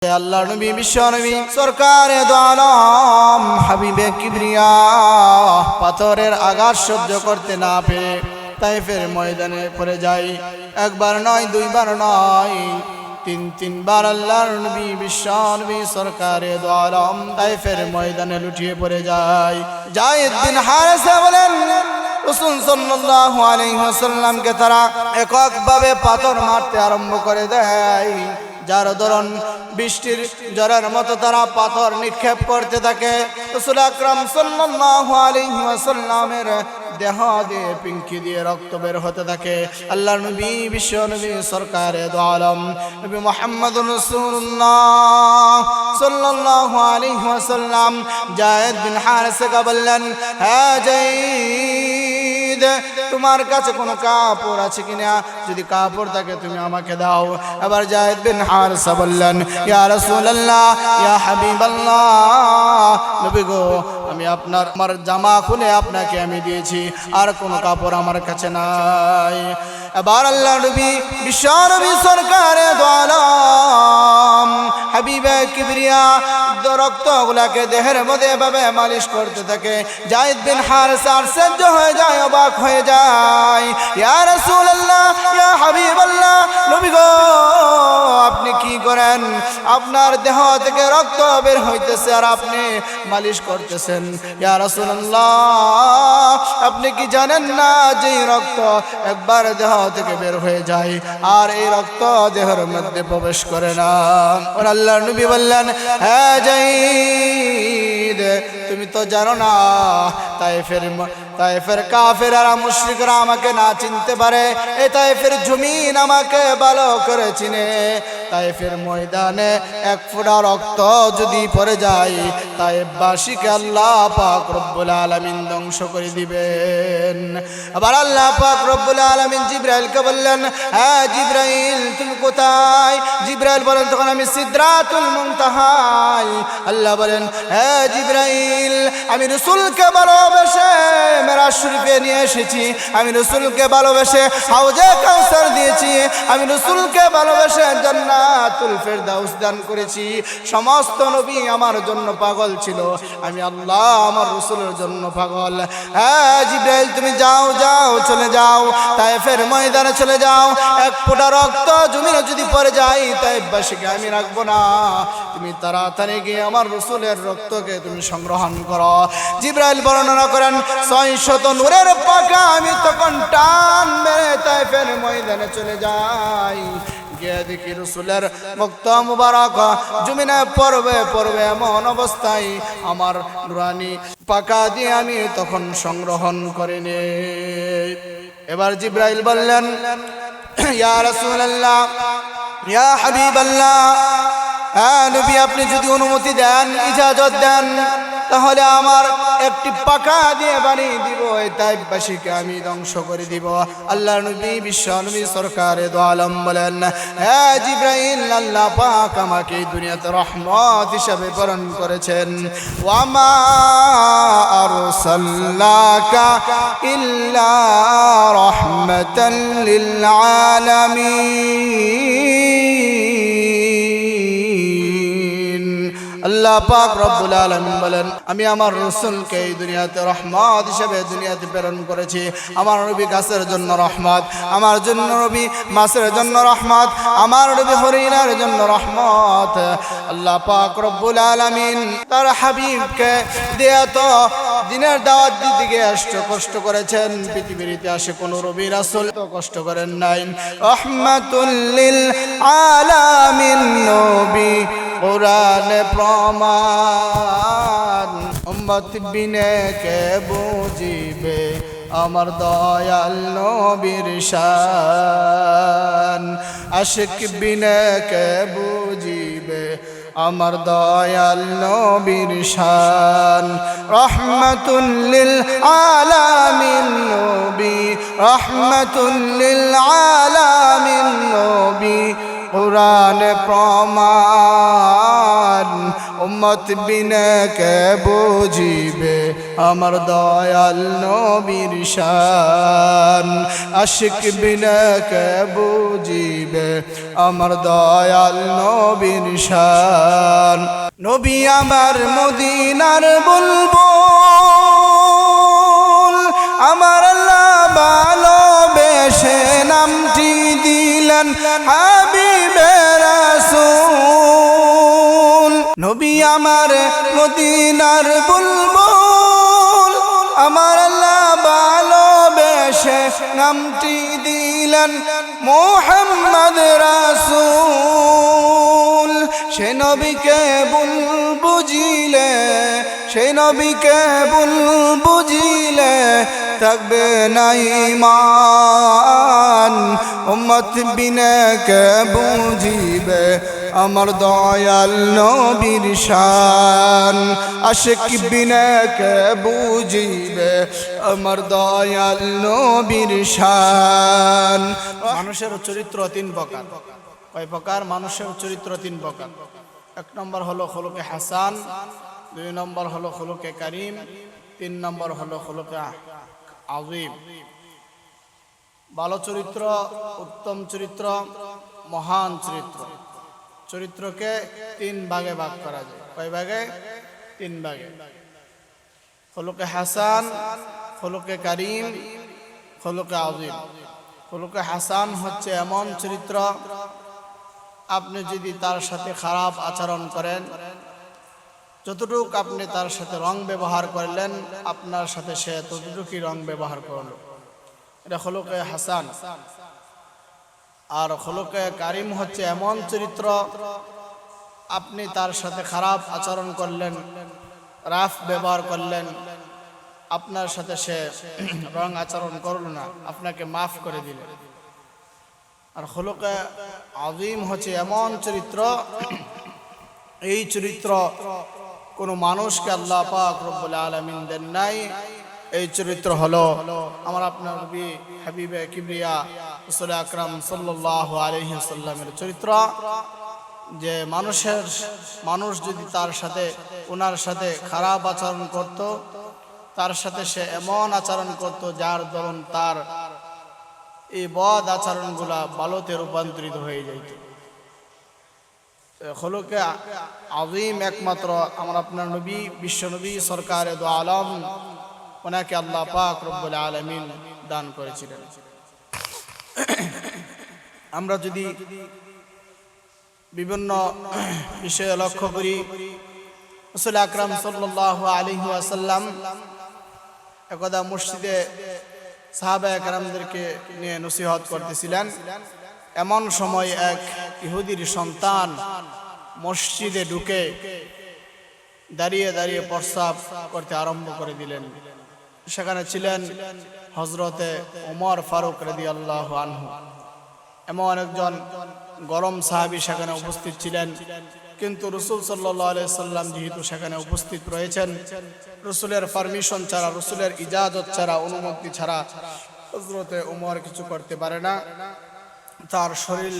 আল্লাহর নবী বিশ্ব নবী সরকারে দো আলম হাবিবে কিবরিয়া পাথরের আঘাত সহ্য করতে না পেরে তায়েফের ময়দানে পড়ে যায়। একবার নয়, দুইবার নয়, তিনবার আল্লাহর নবী বিশ্ব নবী সরকারে দো আলম তায়েফের ময়দানে লুটিয়ে পড়ে যায়। যায়েদ বিন হারেসা বলেন, রাসূল সাল্লাল্লাহু আলাইহি ওয়াসাল্লামকে তারা এককভাবে পাথর মারতে আরম্ভ করে দেয়, যার ধরন বৃষ্টির ঝড়ের মতো তারা পাথর নিক্ষেপ করতে থাকে। রাসূল আকরাম সাল্লাল্লাহু আলাইহি ওয়াসাল্লামের দেহ দিয়ে পিঙ্কি দিয়ে রক্ত বের হতে থাকে। আল্লাহর নবী বিশ্ব নবী সরকারে দো আলম নবী মুহাম্মদুর রাসূলুল্লাহ সাল্লাল্লাহু আলাইহি ওয়াসাল্লাম যায়েদ বিন হারেসাকে বললেন, হ্যাঁ যায়েদ, তোমার কাছে কোনো কাপড় আছে কিনা? যদি কাপড় থাকে তুমি আমাকে দাও। আবার যায়েদ বিন হারেসা বললেন, ইয়া রাসূলুল্লাহ, ইয়া হাবিবাল্লাহ, নবী গো, আমি আমার জামা খুলে আপনাকে আমি দিয়েছি, আর কোনো কাপড় আমার কাছে নাই। এবার আল্লাহ নবী বিশ্ব নবী সরকারে দো আলম হাবিবে কিবরিয়া রক্তগুলাকে দেহের মধ্যে এভাবে মালিশ করতে থাকে। যায়েদ বিন হারেসা আশ্চর্য হয়ে যায়, অবাক হয়ে যায়। ইয়া রাসূলুল্লাহ, ইয়া হাবিবাল্লাহ, নবী গো, আপনি কি করেন? আপনার দেহ থেকে রক্ত বের হইতেছে আর আপনি মালিশ করতেছেন। ইয়া রাসূলুল্লাহ, আপনি কি জানেন না যে রক্ত একবার দেহ থেকে বের হয়ে যায় আর এই রক্ত দেহের মধ্যে প্রবেশ করে না? আর আল্লাহর নবী বললেন, হ্যাঁ যায়েদ, তুমি তো জানো না তায়েফের কাফেররা মুশরিকরা আমাকে না চিনতে পারে, এই তায়েফের জমিন আমাকে ভালো করে চিনে। তায়েফের ময়দানে এক ফোঁটা রক্ত যদি পড়ে যায়, তায়েফবাসীকে আল্লাহ পাক রব্বুল আলামিন ধ্বংস করে দিবেন। আবার আল্লাহ পাক রব্বুল আলামিন জিবরাইলকে বললেন, হ্যাঁ জিবরাইল, তুমি কোথায়? জিবরাইল বলেন, তখন আমি সিদরাতুল মুনতাহায়। আল্লাহ বলেন, হ্যাঁ জিবরাইল, আমি রাসূলকে ভালোবেসে মেরাজ শরীফে নিয়ে এসেছি, আমি রাসূলকে ভালোবেসে হাউজে কাউসার দিয়েছি, আমি রাসূলকে ভালোবেসে জান্নাতুল ফেরদাউস দান করেছি। সমস্ত নবী আমার জন্য পাগল ছিল, আমি আল্লাহ আমার রাসূলের জন্য পাগল। হ্যাঁ জিবরাইল, তুমি যাও, চলে যাও, তায়েফের ময়দানে চলে যাও। এক ফোঁটা রক্ত জমিনে যদি পড়ে যায়, তায়েফবাসীকে আমি রাখবো না। তুমি তাড়াতাড়ি গিয়ে আমার রাসূলের রক্তকে তুমি সংগ্রহণ করো। জিবরাইল বর্ণনা করেন, 600 নূরের পাকা আমি তখন টান মেরে তায়েফের ময়দানে চলে যাই। গিয়ে দেখি রাসূলের রক্ত মুবারক জমিনে পড়বে এমন অবস্থায় আমার নুরানি পাকা দিয়ে আমি তখন সংগ্রহণ করে নেই। এবার জিবরাইল বললেন, ইয়া রাসূলুল্লাহ, ইয়া হাবিবাল্লাহ, হ্যাঁ নবী, আপনি যদি অনুমতি দেন, ইজাজত দেন, তাহলে আমার একটি পাকা দিয়ে বানিয়ে দিব, এই তায়েফবাসীকে আমি ধ্বংস করে দিব। আল্লাহর নবী বিশ্ব নবী সরকারে দো আলম বলেন, হ্যাঁ জিবরাইল, আল্লাহ পাক আমাকে এই দুনিয়াতে রহমত হিসাবে প্রেরণ করেছেন। ওয়া মা আরসালনাকা ইল্লা রাহমাতাল লিল আলামিন। আল্লাহ পাক রব্বুল আলামিন বলেন, আমি আমার রাসূলকে এই দুনিয়াতে রহমত হিসেবে দুনিয়াতে প্রেরণ করেছি। আমার নবী গাছের জন্য রহমত, আমার জন্য নবী মাছের জন্য রহমত, আমার নবী হরিণের জন্য রহমত। আল্লাহ পাক রব্বুল আলামিন তার হাবিবকে দিয়ে তো দিনের দাওয়াত দিতে গিয়ে কষ্ট করেছেন। পৃথিবীর ইতিহাসে কোনো নবী রাসূল তো কষ্ট করেন নাই। রহমাতুল লিল আলামিন নবী কোরআনে প্রমাণ, উম্মত বিনে কে বুঝিবে আমার দয়াল নবীর শান, আশিক বিনে কে বুঝিবে আমার দয়াল নবীর শান। রহমাতুল লিল আলামিন নবী, রহমাতুল লিল আলামিন নবী কোরআনে প্রমাণ, উম্মত বিনে কে বুঝিবে আমার দয়াল নবীর শান আশিক বিনে কে বুঝিবে আমার দয়াল নবীর শান নবী আমার মদিনার বুলবুল আমার আল্লাহ ভালোবেসে নামটি দিলেন হাবিবে রাসূল নবী আমার মদিনার বুলবুল আমার আল্লাহ ভালোবেসে নামটি দিলেন মুহাম্মদ রাসূল সে নবীকে বুঝিলে সেই নবীকে বুঝিলে থাকবে না ঈমান উম্মত বিনে কে বুঝিবে আমার দয়াল নবীর শান আশিক বিনে কে বুঝিবে আমার দয়াল নবীর শান মানুষের চরিত্র তিন প্রকার কয় প্রকার মানুষের চরিত্র তিন প্রকার এক নম্বর হলো খুলুকে হাসান দুই নম্বর হলো খুলুকে কারীম তিন নম্বর হলো খুলুকে আযীম ভালো চরিত্র উত্তম চরিত্র মহান চরিত্র চরিত্রকে তিন ভাগে ভাগ করা যায় কয় ভাগে তিন ভাগে খুলুকে হাসান খুলুকে কারীম খুলুকে আযীম খুলুকে হাসান হচ্ছে এমন চরিত্র আপনি যদি তার সাথে খারাপ আচরণ করেন যতটুকু আপনি তার সাথে রং ব্যবহার করলেন আপনার সাথে সে ততটুকুই রং ব্যবহার করল এটা খুলুকে হাসান আর খুলুকে কারীম হচ্ছে এমন চরিত্র আপনি তার সাথে খারাপ আচরণ করলেন রাফ ব্যবহার করলেন আপনার সাথে সে রং আচরণ করল না আপনাকে মাফ করে দিলেন আর খুলুকে আযীম হচ্ছে এমন চরিত্র এই চরিত্র কোন মানুষকে আল্লাহ পাক রব্বুল আলামিন দেন নাই এই চরিত্র হলো আমার আপনার নবী হাবিবে কিবরিয়া রাসূল আকরাম সাল্লাল্লাহু আলাইহি ওয়াসাল্লামের চরিত্র যে মানুষ যদি তার সাথে ওনার সাথে খারাপ আচরণ করত তার সাথে সে এমন আচরণ করত যার দরুন তার এই বদ আচরণগুলা ভালোতে রূপান্তরিত হয়ে যাইত খুলুকে আযীম একমাত্র আমার আপনার নবী বিশ্ব নবী সরকারে দো আলম ওনাকে আল্লাহ পাক রব্বুল আলামিন দান করেছিলেন আমরা যদি বিভিন্ন বিষয়ে লক্ষ্য করি রাসূল আকরাম সাল্লাল্লাহু আলাইহি ওয়াসাল্লাম একদা মসজিদে সাহাবায়ে কেরামদেরকে নিয়ে নসিহত করতেছিলেন এমন সময় এক ইহুদির সন্তান মসজিদে ঢুকে দাঁড়িয়ে দাঁড়িয়ে প্রস্রাব করতে আরম্ভ করে দিলেন সেখানে ছিলেন হযরতে ওমর ফারুক রাদিয়াল্লাহু আনহু এমন একজন গরম সাহাবী সেখানে উপস্থিত ছিলেন কিন্তু রাসূল সাল্লাল্লাহু আলাইহি সাল্লাম যেহেতু সেখানে উপস্থিত রয়েছেন রাসূলের পারমিশন ছাড়া রাসূলের ইজাজত ছাড়া অনুমতি ছাড়া হযরতে ওমর কিছু করতে পারে না তার শরীর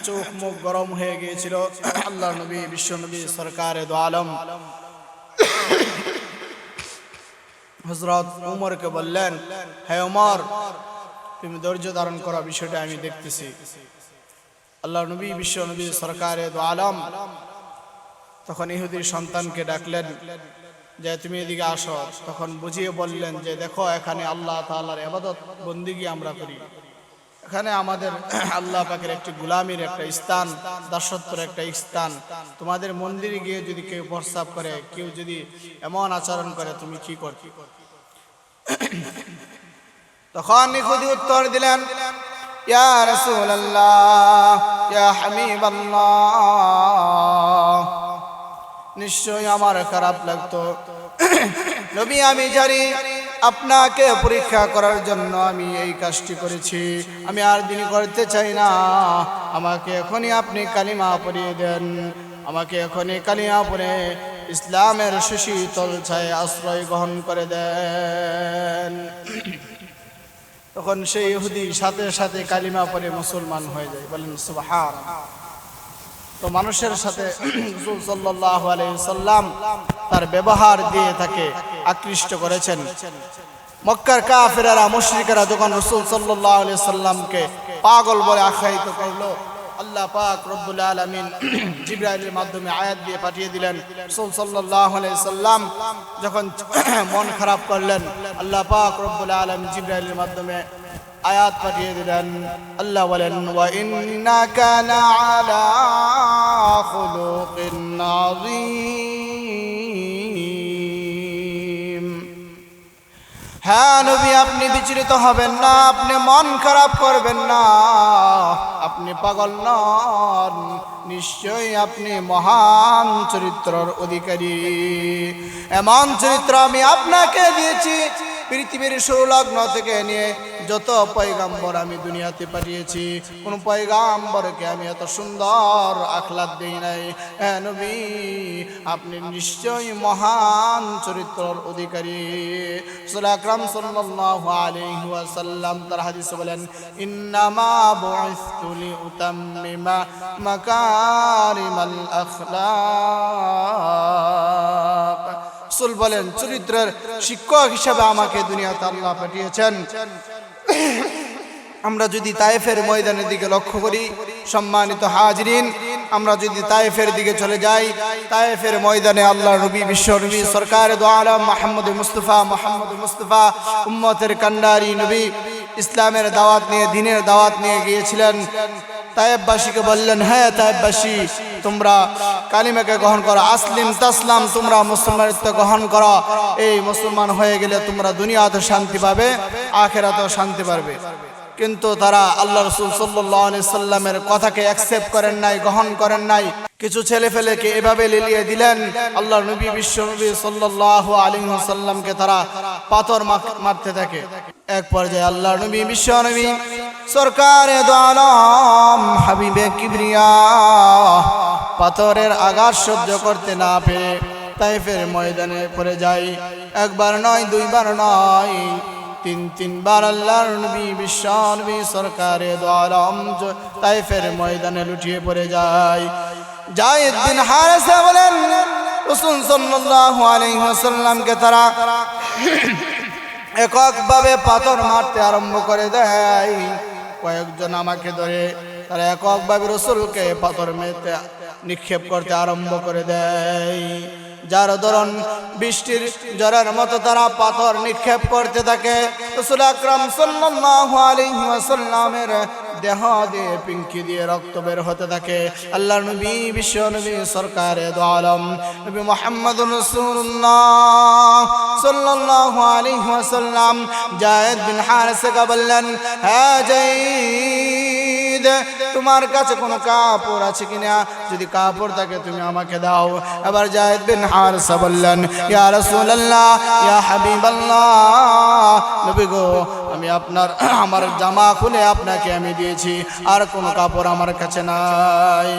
চোখ মুখ গরম হয়ে গিয়েছিল আল্লাহর নবী বিশ্ব নবী সরকারে দো আলম হযরত ওমরকে বললেন হে ওমর তুমি ধৈর্য ধারণ করা বিষয়টা আমি দেখতেছি আল্লাহর নবী বিশ্ব নবী সরকারে দো আলম তখন ইহুদির সন্তানকে ডাকলেন যে তুমি এদিকে আসো তখন বুঝিয়ে বললেন যে দেখো এখানে আল্লাহ তাআলার ইবাদত বন্দেগী আমরা করি এখানে আমাদের আল্লাহ পাকের একটি গোলামির একটা স্থান দাসত্বের একটা স্থান তোমাদের মন্দিরে গিয়ে যদি কেউ প্রস্রাব করে কেউ যদি এমন আচরণ করে তুমি কি করতে তখন ইহুদি উত্তর দিলেন ইয়া রাসূলুল্লাহ ইয়া হাবিবাল্লাহ নিশ্চয় আমার খারাপ লাগতো নবী আমি জানি আপনাকে পরীক্ষা করার জন্য আমি এই কাজটি করেছি আমি আর দিন করতে চাই না আমাকে এখনই আপনি কালিমা পড়িয়ে দেন আমাকে এখনই কালিমা পড়ে ইসলামের সুশীতল ছায়ে আশ্রয় গ্রহণ করে দেন তখন সেই ইহুদি সাথে সাথে কালিমা পড়ে মুসলমান হয়ে যায় বলেন সুবহানাল্লাহ তো মানুষের সাথে রাসূল সাল্লাল্লাহু আলাইহি সাল্লাম তার ব্যবহার দিয়ে তাকে আকৃষ্ট করেছেন। মক্কার কাফেররা মুশরিকরা যখন রাসূল সাল্লাল্লাহু আলাইহি সাল্লামকে পাগল বলে আখ্যায়িত করলো, আল্লাহ পাক রব্বুল আলামিন জিবরাইলের মাধ্যমে আয়াত দিয়ে পাঠিয়ে দিলেন। রাসূল সাল্লাল্লাহু আলাইহি সাল্লাম যখন মন খারাপ করলেন, আল্লাহ পাক রব্বুল আলামিন জিবরাইলের মাধ্যমে আয়াত পাঠিয়ে দিলেন। আল্লাহ বলেন, ওয়া ইন্নাকা লাআলা খুলুকিন আযীম। হ্যাঁ নবী, আপনি বিচলিত হবেন না, আপনি মন খারাপ করবেন না, আপনি পাগল নন, নিশ্চয়ই আপনি মহান চরিত্রের অধিকারী। এমন চরিত্র আমি আপনাকে দিয়েছি। পৃথিবীর সংলগ্ন থেকে নিয়ে যত পয়গাম্বর আমি দুনিয়াতে পাঠিয়েছি, কোন পয়গাম্বরকে আমি এত সুন্দর আখলাক দেই নাই। হ্যাঁ নবী, আপনি নিশ্চয়ই মহান চরিত্রের অধিকারী। রাসূল আকরাম সাল্লাল্লাহু আলাইহি ওয়াসাল্লাম তার হাদিসে বলেন, ইন্নামা বুইসতু লিউতাম্মিমা মাকারিমাল আখলাক। রাসূল বলেন, চরিত্রের শিক্ষক হিসেবে আমাকে দুনিয়াতে আল্লাহ পাঠিয়েছেন। আমরা যদি তায়েফের ময়দানের দিকে লক্ষ্য করি, সম্মানিত হাজিরিন, আমরা যদি তায়েফের দিকে চলে যাই, তায়েফের ময়দানে আল্লাহর নবী, বিশ্ব নবী, সরকারে দো আলম মুহাম্মদ মুস্তাফা উম্মতের কান্ডারি নবী ইসলামের দাওয়াত নিয়ে, দ্বীনের দাওয়াত নিয়ে গিয়েছিলেন। তায়েফবাসীকে বললেন, হ্যাঁ তায়েফবাসী, তোমরা কালিমাকে গ্রহণ করো, আসলিম তাসলাম, তোমরা মুসলমানিত্ব গ্রহণ করো। এই মুসলমান হয়ে গেলে তোমরা দুনিয়াতে শান্তি পাবে, আখিরাতেও শান্তি পাবে। কিন্তু তারা আল্লাহ রাসূল সাল্লাল্লাহু আলাইহি সাল্লামের কথাকে অ্যাকসেপ্ট করেন নাই, গ্রহণ করেন নাই। কিছু ছেলে ফেলেকে এভাবে লেলিয়ে দিলেন। আল্লাহর নবী, বিশ্ব নবী সাল্লাল্লাহু আলাইহি সাল্লামকে তারা পাথর মারতে থাকে। এক পর্যায়ে আল্লাহর নবী, বিশ্ব নবী, সরকারে দো আলম হাবিবে কিবরিয়া পাথরের আঘাত সহ্য করতে না পেরে তায়েফের ময়দানে পড়ে যায়। একবার নয়, দুইবার নয়, তিনবার আল্লাহর নবী, বিশ্ব নবী, সরকারে দো আলম তায়েফের ময়দানে লুটিয়ে পড়ে যায়। যায়েদ বিন হারেসা বলেন, রাসূল সাল্লাল্লাহু আলাইহি ওয়াসাল্লামকে তারা এককভাবে পাথর মারতে আরম্ভ করে দেয়। কয়েকজন আমাকে ধরে তারা এককভাবে রাসূলকে পাথর মেরতে নিক্ষেপ করতে আরম্ভ করে দেয়। যার ধরন বৃষ্টির ঝড়ের মতো তারা পাথর নিক্ষেপ করতে থাকে। রাসূল আকরাম সাল্লাল্লাহু আলাইহি ওয়াসাল্লামের দেহ দিয়ে পিঙ্কি দিয়ে রক্ত বের হতে থাকে। আল্লাহর নবী, বিশ্ব নবী, সরকারে দো আলম নবী মুহাম্মদুর রাসূলুল্লাহ সাল্লাল্লাহু আলাইহি ওয়াসাল্লাম যায়েদ বিন হারেসাকে বললেন, হ্যাঁ যায়েদ, তোমার কাছে কোনো কাপড় আছে কিনা? যদি কাপড় থাকে তুমি আমাকে দাও। আবার যায়েদ বিন হারেসা বললেন, ইয়া রাসূলুল্লাহ, ইয়া হাবিবাল্লাহ, নবী গো, আমি আমার জামা খুলে আপনাকে আমি দিয়েছি, আর কোনো কাপড় আমার কাছে নাই।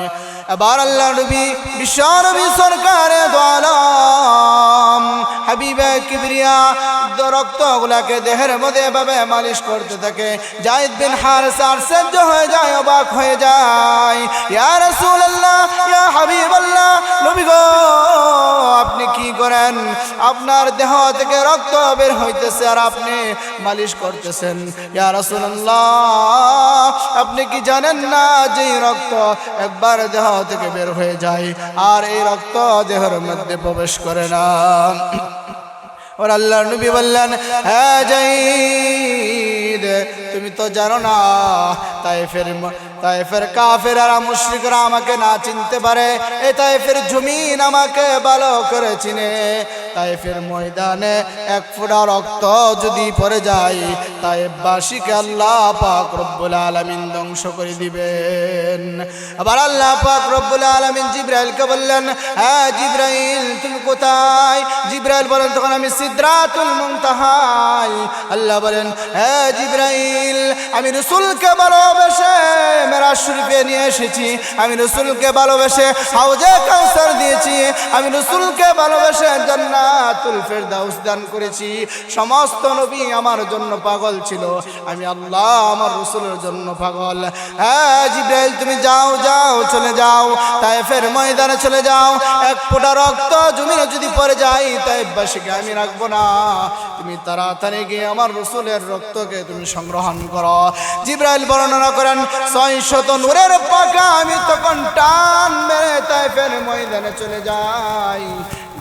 এবার আল্লাহ নবী, বিশ্ব নবী, সরকারে দো আলম হাবিবে কিবরিয়া রক্তগুলাকে দেহের মধ্যে এভাবে মালিশ করতে থাকে। যায়েদ বিন হারেসা আশ্চর্য হয়ে যায়, অবাক হয়ে যায়। ইয়া রাসূলুল্লাহ, ইয়া হাবিবাল্লাহ, নবী গো, আপনি কি করেন? আপনার দেহ থেকে রক্ত বের হইতেছে আর আপনি মালিশ করতেছেন। ইয়া রাসূলুল্লাহ, আপনি কি জানেন না যে রক্ত একবার দেহ থেকে বের হয়ে যায় আর এই রক্ত দেহের মধ্যে প্রবেশ করে না? और अल्लाह नबी বললেন, হ্যাঁ যায়েদ, তুমি তো জানো না তায়েফের কাফেররা মুশরিকরা আমাকে না চিনতে পারে, এই তায়েফের জমিন আমাকে ভালো করে চিনে। তায়েফের ময়দানে এক ফোঁটা রক্ত যদি পড়ে যায়, তায়েফবাসীকে আল্লাহ পাক রব্বুল আলামিন ধ্বংস করে দিবেন। আবার আল্লাহ পাক রব্বুল আলামিন জিবরাইলকে বললেন, হ্যাঁ জিবরাইল, তুমি কোথায়? জিবরাইল বলেন, তখন আমি সিদরাতুল মুনতাহায়। আল্লাহ বলেন, হ্যাঁ জিবরাইল, আমি রাসূলকে ভালোবেসে মেরাজ শরীফে নিয়ে এসেছি, আমি রাসূলকে ভালোবেসে হাউজে কাউসার দিয়েছি, আমি রাসূলকে ভালোবেসে জান্নাত জান্নাতুল ফেরদাউস দান করেছি। সমস্ত নবী আমার জন্য পাগল ছিল, আমি আল্লাহ আমার রাসূলের জন্য পাগল। হ্যাঁ জিবরাইল তুমি যাও যাও চলে যাও, তায়েফের ময়দানে চলে যাও। এক ফোঁটা রক্ত জমিনে যদি পড়ে যায় তায়েফবাসীকে আমি রাখবো না, তুমি তাড়াতাড়ি গিয়ে আমার রাসূলের রক্তকে তুমি সংগ্রহণ করো। জিবরাইল বর্ণনা করেন 600 নূরের পাকা আমি তখন টান মেরে তায়েফের ময়দানে চলে যাই।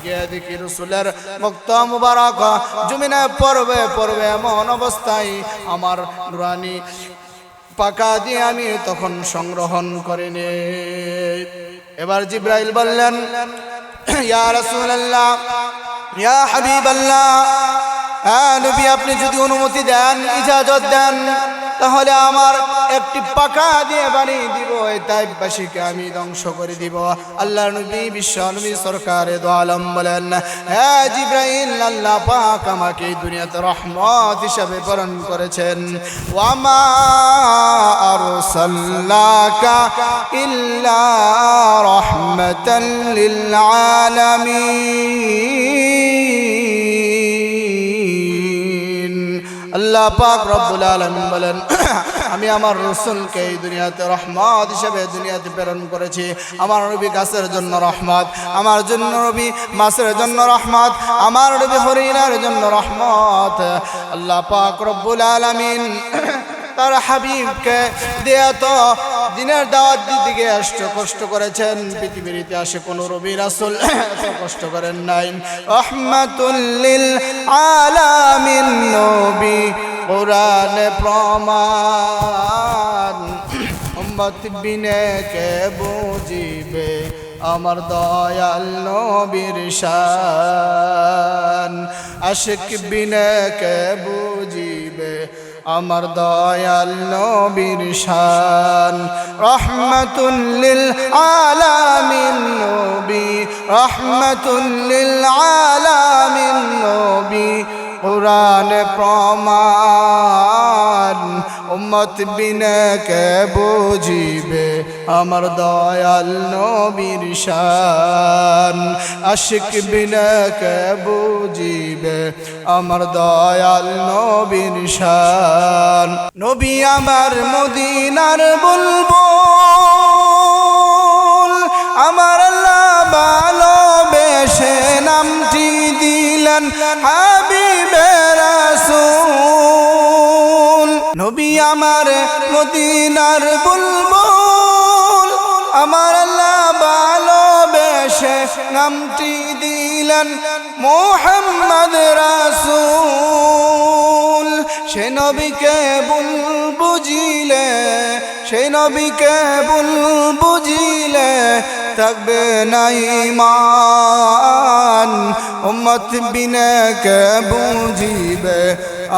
গিয়ে দেখি রাসূলের মুক্ত মুবারক জমিনে পড়বে পড়বে এমন অবস্থায় আমার নুরানি পাকা দিয়ে আমি তখন সংগ্রহণ করে নে। এবার জিবরাইল বললেন ইয়া রাসূলুল্লাহ ইয়া হাবিবাল্লাহ, হ্যাঁ নবী আপনি যদি অনুমতি দেন ইজাজত দেন তাহলে আমার একটি পাকা দিয়ে বানিয়ে দিব, এই তায়েফবাসীকে আমি ধ্বংস করে দিব। আল্লাহর নবী বিশ্ব নবী সরকারে দো আলম বলেন হ্যাঁ জিবরাইল আল্লাহ পাক আমাকে এই দুনিয়াতে রহমত হিসাবে প্রেরণ করেছেন। ওয়ামা আরসালনাকা ইল্লা রাহমাতাল লিল আলামিন। আল্লাহ পাক রব্বুল আলামিন বলেন আমি আমার রাসূলকে এই দুনিয়াতে রহমত হিসেবে দুনিয়াতে প্রেরণ করেছি। আমার নবী গাছের জন্য রহমত, আমার জন্য নবী মাছের জন্য রহমত, আমার নবী হরিণের জন্য রহমত। আল্লাহ পাক রব্বুল আলামিন তার হাবিবকে দিয়ে তো দিনের দাওয়াত দিতে গিয়ে কষ্ট করেছেন, পৃথিবীর ইতিহাসে কোন নবী রাসূল এত কষ্ট করেন নাই। রহমাতুল লিল আলামিন নবী কোরআন প্রমাণ, উম্মত বিনে কে বুঝিবে আমার দয়াল নবীর শান, আশিক বিনে কে বুঝিবে আমার দয়াল নবীর শান। রহমাতুল লিল আলামিন নবী, রহমাতুল লিল আলামিন নবী কোরআন প্রমাণ, উম্মত বিনে কে বুঝিবে আমার দয়াল নবীর শান, আশিক বিনে কে বুঝিবে আমার দয়াল নবীর শান। নবী আমার মদিনার বুলবুল, আমার আল্লাহ ভালোবেসে নামটি দিলেন হাবিবে রাসূল। নবী আমার মদিনার বুলবুল, আমার আল্লাহ ভালোবেসে নামটি দিলেন মুহাম্মদ রাসূল। সে নবীকে বুঝিলে, সেই নবীকে বুঝিলে থাকবে না ঈমান, উম্মত বিনে কে বুঝিবে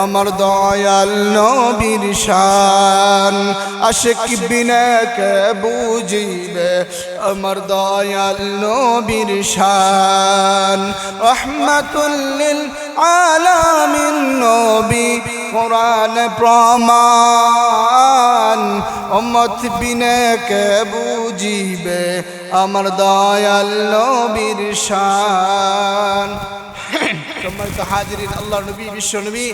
আমার দয়াল নবীর শান, আশিক বিনে কে বুঝিবে আমার দয়াল নবীর শান। রহমাতুল লিল আলামিন নবী কোরআন প্রমাণ, উম্মত বিনে কে বুঝিবে আমার দয়াল নবীর শান। সম্মানিত হাজিরিন, আল্লাহর নবী বিশ্ব নবী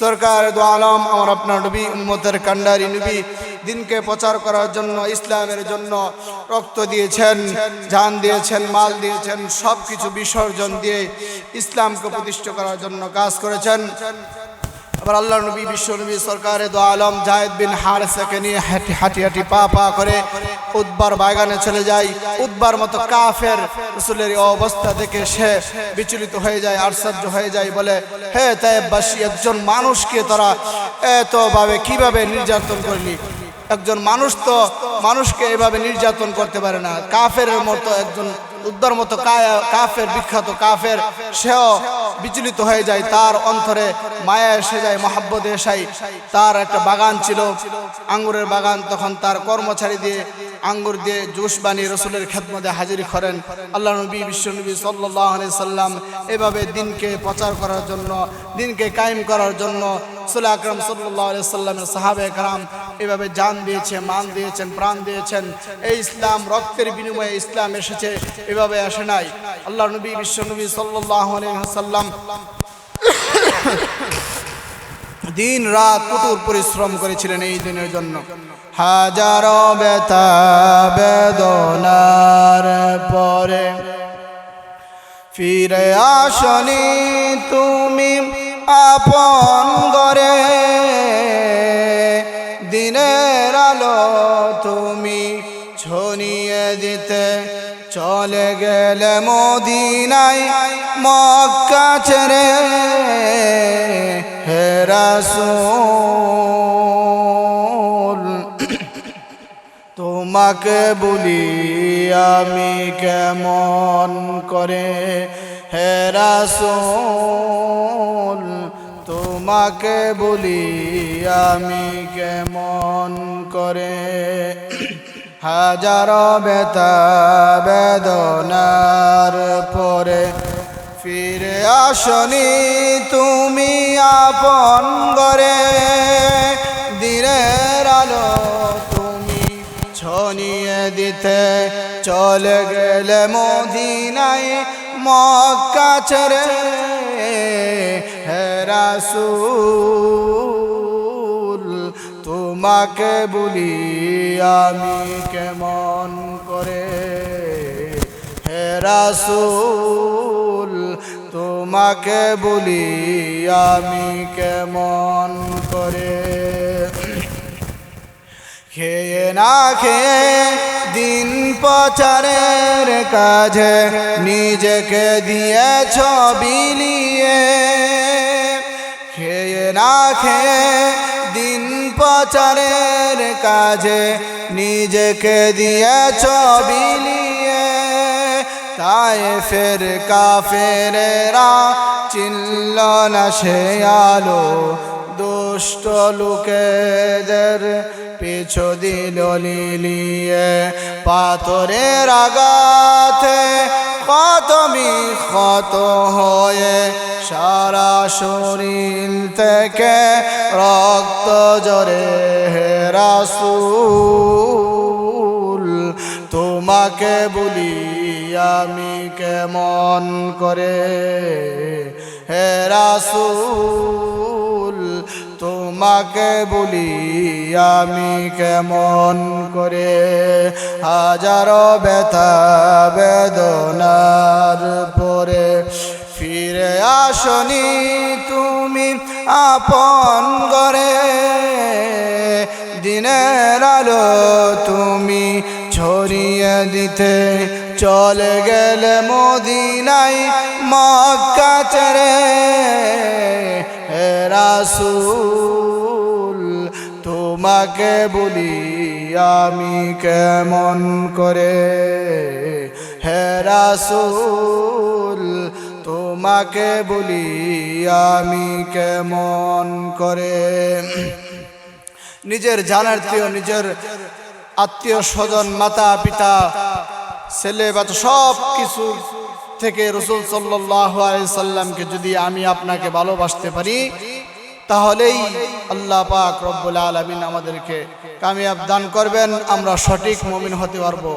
সরকার দো আলম আমার আপনার নবী উম্মতের কান্ডারি নবী দিনকে প্রচার করার জন্য, ইসলামের জন্য রক্ত দিয়েছেন, জান দিয়েছেন, মাল দিয়েছেন, সব কিছু বিসর্জন দিয়ে ইসলামকে প্রতিষ্ঠা করার জন্য কাজ করেছেন। আবার আল্লাহর নবী বিশ্ব নবী সরকারে দো আলম জায়েদ বিন হারেসাকে নিয়ে হাঁটি হাঁটি পা পা করে উদ্বার বাগানে চলে যায়। উদ্বার মতো কাফের রাসূলের অবস্থা দেখে সে বিচলিত হয়ে যায়, আশ্চর্য হয়ে যায়, বলে হে তায়েফবাসী, একজন মানুষকে তোরা এতভাবে কিভাবে নির্যাতন করলি? একজন মানুষ তো মানুষকে এভাবে নির্যাতন করতে পারে না। কাফের মতো একজন উদ্বার মতো কাফের, বিখ্যাত কাফের, সেও বিচলিত হয়ে যায়, তার অন্তরে মায়া এসে যায়, মহাব্বত এসে। তার একটা বাগান ছিল, আঙ্গুরের বাগান, তখন তার কর্মচারী দিয়ে আঙ্গুর দিয়ে জুস বানিয়ে রাসূলের খেদমতে হাজির করেন। আল্লাহ নবী বিশ্ব নবী সাল্লাল্লাহু আলাইহি সাল্লাম এভাবে দিনকে প্রচার করার জন্য, দিনকে কায়েম করার জন্য রাসূল আকরাম সাল্লাল্লাহু আলাইহি ওয়াসাল্লামের সাহাবায়ে কেরাম এভাবে জান দিয়েছে, মান দিয়েছেন, প্রাণ দিয়েছেন। এই ইসলাম রক্তের বিনিময়ে ইসলাম এসেছে, এভাবে আসে নাই। আল্লাহর নবী বিশ্ব নবী সাল্লাল্লাহু আলাইহি ওয়াসাল্লাম দিন রাত কঠোর পরিশ্রম করেছিলেন এই দিনের জন্য। হাজারো ব্যথা বেদনার পরে ফিরে আসনি তুমি আপন ঘরে, দিনের আলো তুমি ছড়িয়ে দিতে চলে গেলে মদিনায় মক্কা ছেড়ে। হে রাসূল তোমাকে বলি আমি কেমন করে, হে রাসূল তোমাকে বলি আমি কেমন করে। হাজারো ব্যথা বেদনার পরে ফিরে আসনি তুমি আপন ঘরে, দিনের আলো তুমি ছড়িয়ে দিতে চলে গেলে মদিনায় মক্কা ছেড়ে। হে রাসূল তোমাকে বলি আমি কেমন করে, হে রাসূল তোমাকে বলি আমি কেমন করে। খেয়ে না খেয়ে দিন প্রচারের কাজে নিজেকে দিয়েছ বিলিয়ে, খেয়ে না খেয়ে দিন প্রচারের কাজে নিজেকে দিয়েছ বিলিয়ে। তায়েফের কাফেরেরা চিনল না সে আলো, দুষ্ট লোকেদের পিছু দিল লিলিয়ে। পাথরের আঘাতে ক্ষত বিক্ষত হয়ে সারা শরীর থেকে রক্ত ঝরে। হে রাসূল তোমাকে বলি আমি কেমন করে, হে রাসূল তোমাকে বলি আমি কেমন করে। হাজারো ব্যথা বেদনার পরে ফিরে আসনি তুমি আপন ঘরে, দিনের আলো তুমি ছড়িয়ে দিতে চলে গেলে মদিনায় মক্কা ছেড়ে। হে রাসূল তোমাকে বলি আমি কেমন করে, হে রাসূল তোমাকে বলি আমি কেমন করে। নিজের জানার্থীয় নিজের আত্মীয় স্বজন মাতা পিতা ছেলে বাচ্চা সব কিছু থেকে রাসূল সাল্লাল্লাহু আলাইহি সাল্লামকে যদি আমি আপনাকে ভালোবাসতে পারি, তাহলেই আল্লাহ পাক রব্বুল আলামিন আমাদেরকে কামিয়াব দান করবেন, আমরা সঠিক মুমিন হতে পারবো।